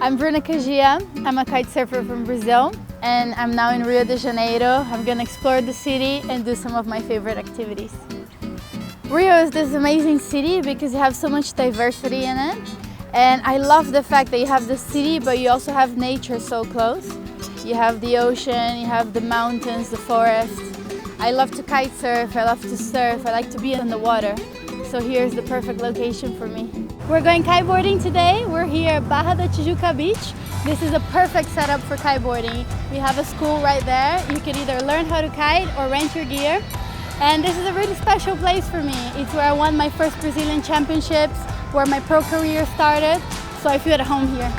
I'm Bruna Cagia. I'm a kite surfer from Brazil, and I'm now in Rio de Janeiro. I'm gonna explore the city and do some of my favorite activities. Rio is this amazing city because you have so much diversity in it. And I love the fact that you have the city, but you also have nature so close. You have the ocean, you have the mountains, the forest. I love to kite surf, I love to surf, I like to be in the water. So here's the perfect location for me. We're going kiteboarding today. We're here at Barra da Tijuca Beach. This is a perfect setup for kiteboarding. We have a school right there. You can either learn how to kite or rent your gear. And this is a really special place for me. It's where I won my first Brazilian championships, where my pro career started. So I feel at home here.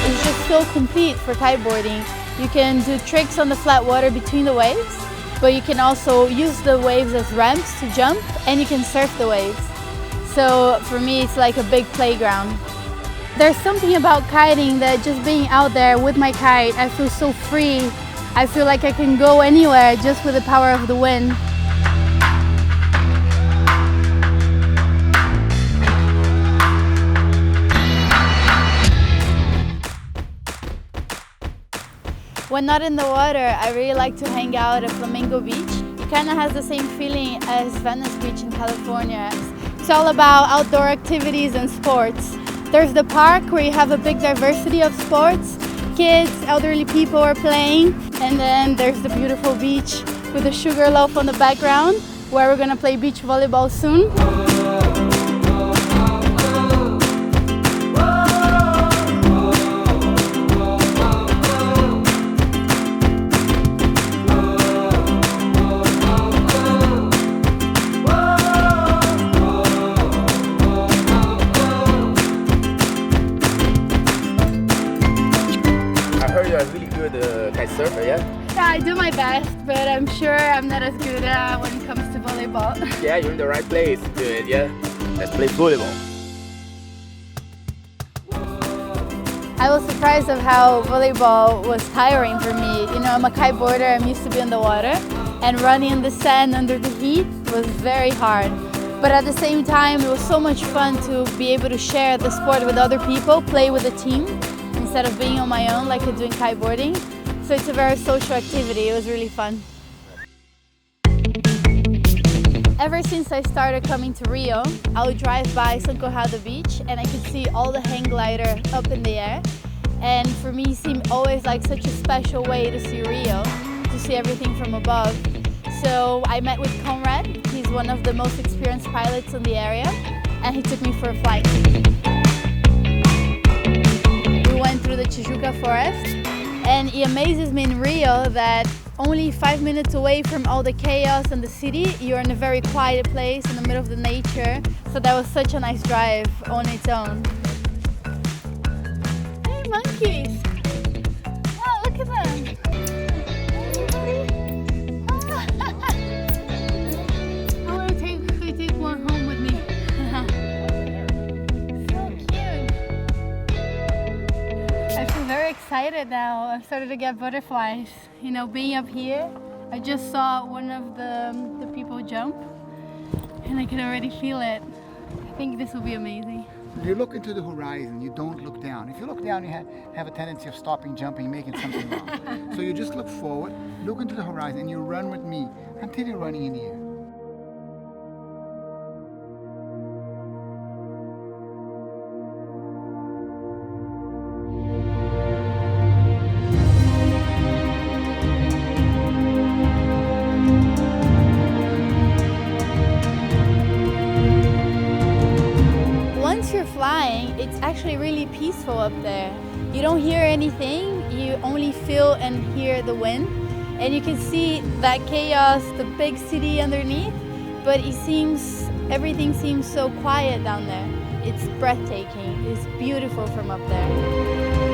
It's just so complete for kiteboarding. You can do tricks on the flat water between the waves, but you can also use the waves as ramps to jump, and you can surf the waves. So for me, it's like a big playground. There's something about kiting that just being out there with my kite, I feel so free. I feel like I can go anywhere just with the power of the wind. When not in the water, I really like to hang out at Flamingo Beach. It kind of has the same feeling as Venice Beach in California. It's all about outdoor activities and sports. There's the park where you have a big diversity of sports. Kids, elderly people are playing. And then there's the beautiful beach with the Sugarloaf on the background, where we're gonna play beach volleyball soon. You're a really good kite surfer, yeah? Yeah, I do my best, but I'm sure I'm not as good when it comes to volleyball. Yeah, you're in the right place to do it, yeah? Let's play volleyball. I was surprised of how volleyball was tiring for me. You know, I'm a kiteboarder, I'm used to be in the water, and running in the sand under the heat was very hard. But at the same time, it was so much fun to be able to share the sport with other people, play with a team, instead of being on my own like I do in kiteboarding. So it's a very social activity. It was really fun. Ever since I started coming to Rio, I would drive by São Conrado Beach and I could see all the hang glider up in the air. And for me, it seemed always like such a special way to see Rio, to see everything from above. So I met with Conrad. He's one of the most experienced pilots in the area, and he took me for a flight. Through the Tijuca forest, and it amazes me in Rio that only 5 minutes away from all the chaos and the city, you're in a very quiet place in the middle of the nature. So that was such a nice drive on its own. Hey, monkeys! Oh, look at them! I want to take one home with me. Very excited now. I'm starting to get butterflies. You know, being up here, I just saw one of the people jump and I can already feel it. I think this will be amazing. You look into the horizon, you don't look down. If you look down, you have a tendency of stopping, jumping, making something wrong. So you just look forward, look into the horizon, and you run with me until you're running in the air. Once you're flying, it's actually really peaceful up there. You don't hear anything, you only feel and hear the wind. And you can see that chaos, the big city underneath, but everything seems so quiet down there. It's breathtaking, it's beautiful from up there.